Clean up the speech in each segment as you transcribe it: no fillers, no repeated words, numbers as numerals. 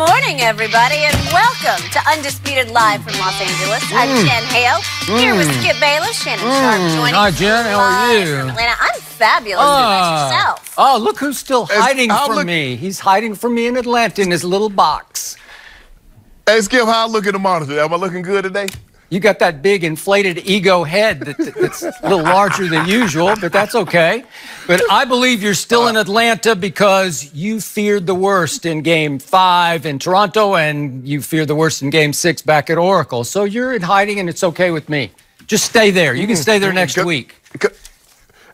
morning, everybody, and welcome to Undisputed Live from Los Angeles. I'm Jen Hale, here with Skip Bayless, Shannon Sharp joining us. Hi, Jen. How are you? From Atlanta. I'm fabulous. How about yourself? Oh, look who's still hiding from me. He's hiding from me in Atlanta in his little box. Hey, Skip, how I look at the monitor? Am I looking good today? You got that big inflated ego head that's a little larger than usual, but that's okay. But I believe you're still in Atlanta because you feared the worst in Game 5 in Toronto, and you feared the worst in Game 6 back at Oracle. So you're in hiding, and it's okay with me. Just stay there. You can stay there next week.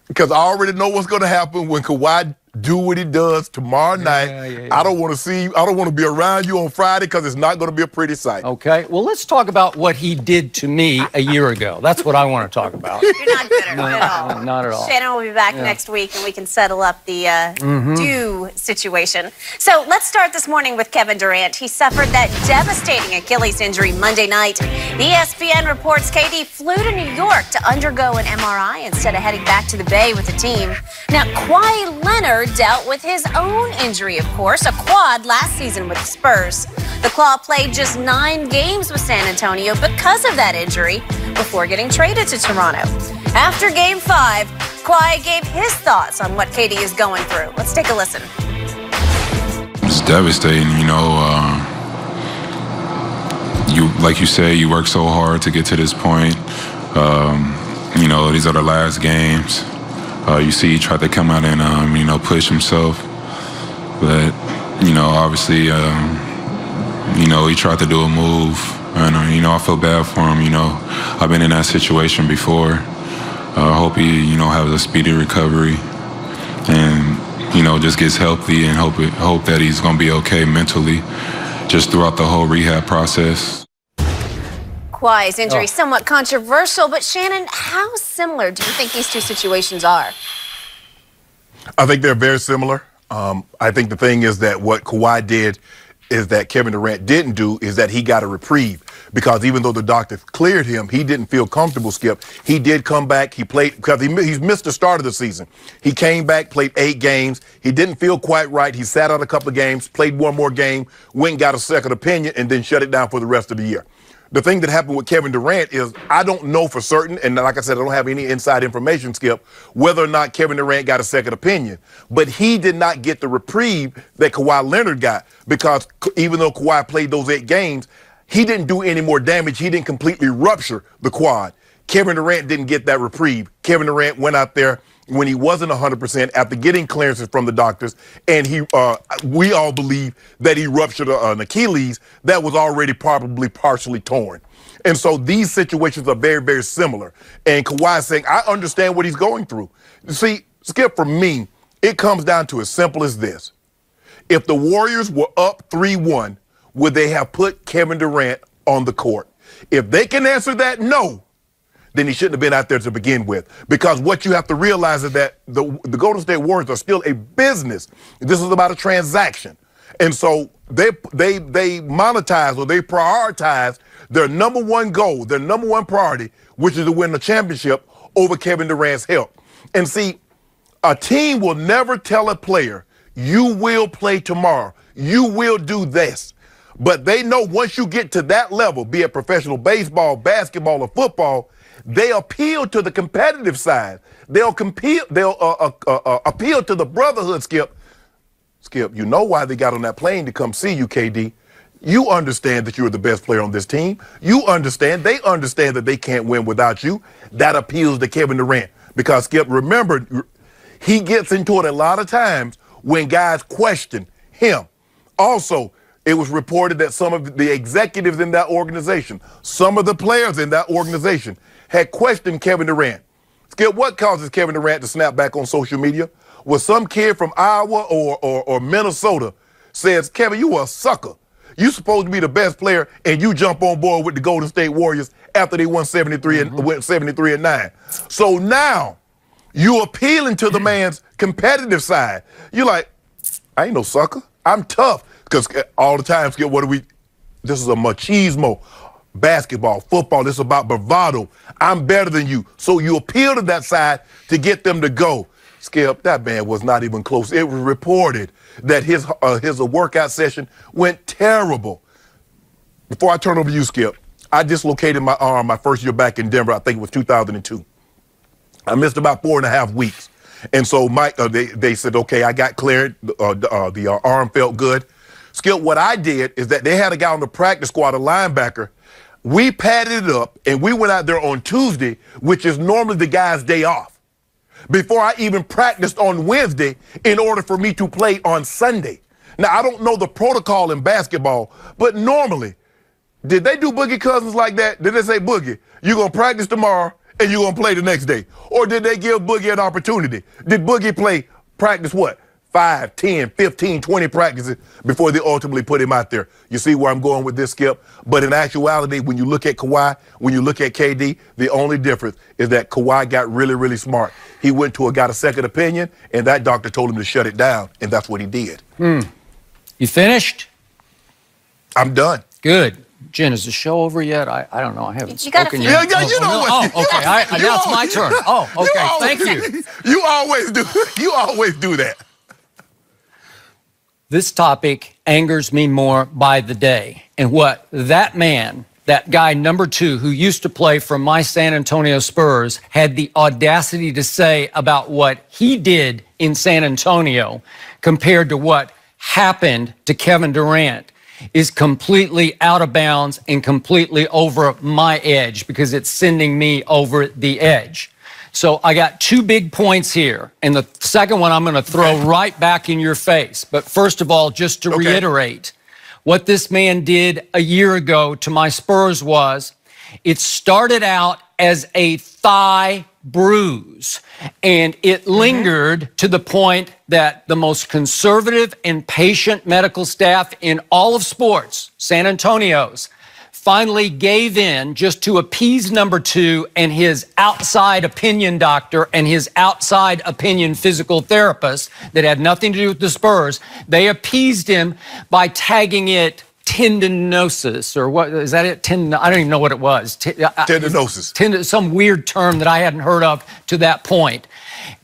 Because I already know what's going to happen when Kawhi do what he does tomorrow night. Yeah. I don't want to see you. I don't want to be around you on Friday because it's not going to be a pretty sight. Okay. Well, let's talk about what he did to me a year ago. That's what I want to talk about. You're not bitter at all. Not at all. Shannon will be back next week, and we can settle up the due situation. So let's start this morning with Kevin Durant. He suffered that devastating Achilles injury Monday night. ESPN reports KD flew to New York to undergo an MRI instead of heading back to the Bay with the team. Now, Kawhi Leonard dealt with his own injury, of course, a quad last season with the Spurs. The Claw played just 9 games with San Antonio because of that injury before getting traded to Toronto. After Game 5, Kawhi gave his thoughts on what KD is going through. Let's take a listen. It's devastating, like you say, you work so hard to get to this point. These are the last games. You see he tried to come out and, push himself. But, obviously, he tried to do a move. And, I feel bad for him. I've been in that situation before. I hope he, has a speedy recovery and, just gets healthy and hope that he's going to be okay mentally just throughout the whole rehab process. Kawhi's injury somewhat controversial, but Shannon, how similar do you think these two situations are? I think they're very similar. I think the thing is that what Kawhi did is that Kevin Durant didn't do is that he got a reprieve because even though the doctor cleared him, he didn't feel comfortable, Skip. He did come back. He played because he's missed the start of the season. He came back, played 8 games. He didn't feel quite right. He sat out a couple of games, played one more game, went and got a second opinion, and then shut it down for the rest of the year. The thing that happened with Kevin Durant is I don't know for certain, and like I said, I don't have any inside information, Skip, whether or not Kevin Durant got a second opinion. But he did not get the reprieve that Kawhi Leonard got because even though Kawhi played those 8 games, he didn't do any more damage. He didn't completely rupture the quad. Kevin Durant didn't get that reprieve. Kevin Durant went out there when he wasn't 100% after getting clearances from the doctors, and we all believe that he ruptured an Achilles that was already probably partially torn. And so these situations are very, very similar. And Kawhi is saying, I understand what he's going through. You see, Skip, for me, it comes down to as simple as this. If the Warriors were up 3-1, would they have put Kevin Durant on the court? If they can answer that no, then he shouldn't have been out there to begin with. Because what you have to realize is that the Golden State Warriors are still a business. This is about a transaction. And so they monetize or they prioritize their number one goal, their number one priority, which is to win the championship over Kevin Durant's health. And see, a team will never tell a player, you will play tomorrow, you will do this. But they know once you get to that level, be it professional baseball, basketball, or football, they appeal to the competitive side. They'll appeal to the brotherhood, Skip. Skip, you know why they got on that plane to come see you, KD. You understand that you're the best player on this team. They understand that they can't win without you. That appeals to Kevin Durant. Because, Skip, remember, he gets into it a lot of times when guys question him. Also, it was reported that some of the executives in that organization, some of the players in that organization, had questioned Kevin Durant. Skip, what causes Kevin Durant to snap back on social media? Was some kid from Iowa or Minnesota says, Kevin, you a sucker. You supposed to be the best player, and you jump on board with the Golden State Warriors after they won 73 and went 73-9. So now you appealing to the man's competitive side. You're like, I ain't no sucker. I'm tough. Because all the time, Skip, this is a machismo. Basketball, football, this is about bravado. I'm better than you. So you appeal to that side to get them to go. Skip, that man was not even close. It was reported that his workout session went terrible. Before I turn over to you, Skip, I dislocated my arm my first year back in Denver. I think it was 2002. I missed about 4.5 weeks. And so they said, okay, I got cleared. The arm felt good. Skip, what I did is that they had a guy on the practice squad, a linebacker. We padded it up, and we went out there on Tuesday, which is normally the guy's day off, before I even practiced on Wednesday in order for me to play on Sunday. Now, I don't know the protocol in basketball, but normally, did they do Boogie Cousins like that? Did they say, Boogie, you're going to practice tomorrow and you're going to play the next day? Or did they give Boogie an opportunity? Did Boogie practice what? 5, 10, 15, 20 practices before they ultimately put him out there. You see where I'm going with this, Skip? But in actuality, when you look at Kawhi, when you look at KD, the only difference is that Kawhi got really, really smart. He got a second opinion, and that doctor told him to shut it down, and that's what he did. You finished? I'm done. Good. Jen, is the show over yet? I don't know. I haven't spoken yet. Yeah, you know what? Oh, okay. Now it's my turn. Oh, okay. Thank you. You always do. You always do that. This topic angers me more by the day. And what that man, that guy number 2 who used to play for my San Antonio Spurs, had the audacity to say about what he did in San Antonio compared to what happened to Kevin Durant is completely out of bounds and completely over my edge, because it's sending me over the edge. So I got 2 big points here, and the second one I'm going to throw right back in your face. But first of all, just to reiterate, what this man did a year ago to my Spurs was, it started out as a thigh bruise, and it lingered to the point that the most conservative and patient medical staff in all of sports, San Antonio's, finally gave in just to appease number 2 and his outside opinion doctor and his outside opinion physical therapist that had nothing to do with the Spurs. They appeased him by tagging it tendinosis, or what is that? I don't even know what it was. Tendinosis. Some weird term that I hadn't heard of to that point.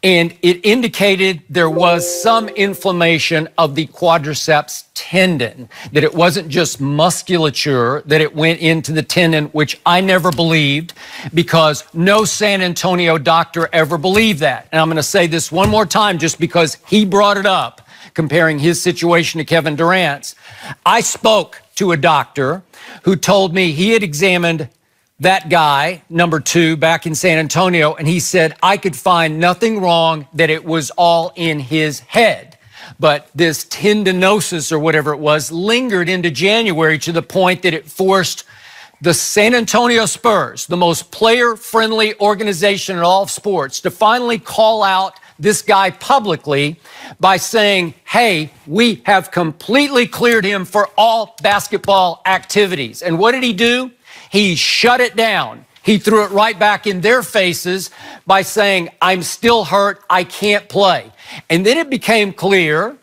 And it indicated there was some inflammation of the quadriceps tendon, that it wasn't just musculature, that it went into the tendon, which I never believed, because no San Antonio doctor ever believed that. And I'm going to say this one more time just because he brought it up, comparing his situation to Kevin Durant's. I spoke to a doctor who told me he had examined that guy, number 2, back in San Antonio, and he said, I could find nothing wrong, that it was all in his head. But this tendinosis, or whatever it was, lingered into January to the point that it forced the San Antonio Spurs, the most player-friendly organization in all of sports, to finally call out this guy publicly by saying, hey, we have completely cleared him for all basketball activities. And what did he do? He shut it down. He threw it right back in their faces by saying, I'm still hurt, I can't play. And then it became clear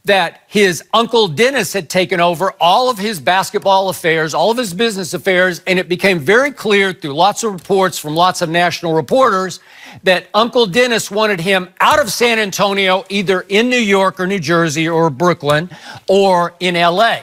that his Uncle Dennis had taken over all of his basketball affairs, all of his business affairs, and it became very clear through lots of reports from lots of national reporters that Uncle Dennis wanted him out of San Antonio, either in New York or New Jersey or Brooklyn or in LA.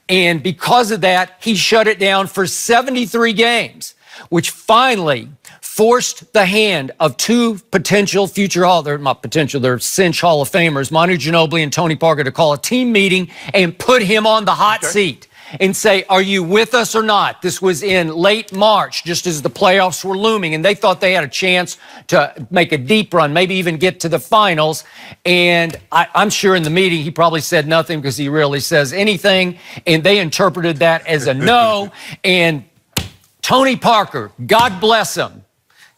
And because of that, he shut it down for 73 games, which finally forced the hand of 2 potential future they're cinch Hall of Famers, Manu Ginobili and Tony Parker, to call a team meeting and put him on the hot seat and say, are you with us or not? This was in late March, just as the playoffs were looming, and they thought they had a chance to make a deep run, maybe even get to the finals. And I'm sure in the meeting he probably said nothing, because he rarely says anything, and they interpreted that as a no. And Tony Parker, God bless him,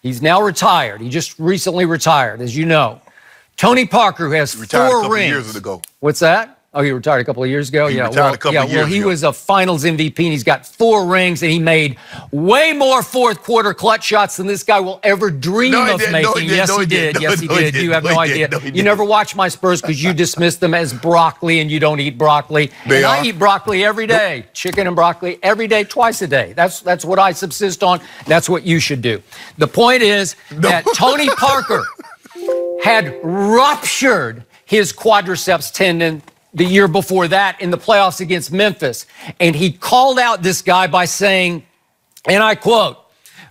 he's now retired. He just recently retired, as you know. Tony Parker, who has 4 rings. Years ago. What's that? Oh, he retired a couple of years ago? He retired a couple of years ago. He was a finals MVP, and he's got 4 rings, and he made way more fourth-quarter clutch shots than this guy will ever dream of making. Yes, he did. You have no idea. You never watch my Spurs because you dismiss them as broccoli, and you don't eat broccoli. I eat broccoli every day, chicken and broccoli every day, twice a day. That's what I subsist on. That's what you should do. The point is that Tony Parker had ruptured his quadriceps tendon the year before that in the playoffs against Memphis. And he called out this guy by saying, and I quote,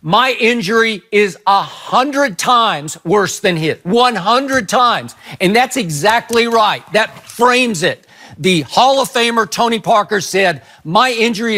"My injury is 100 times worse than his." 100 times. And that's exactly right. That frames it. The Hall of Famer Tony Parker said, "My injury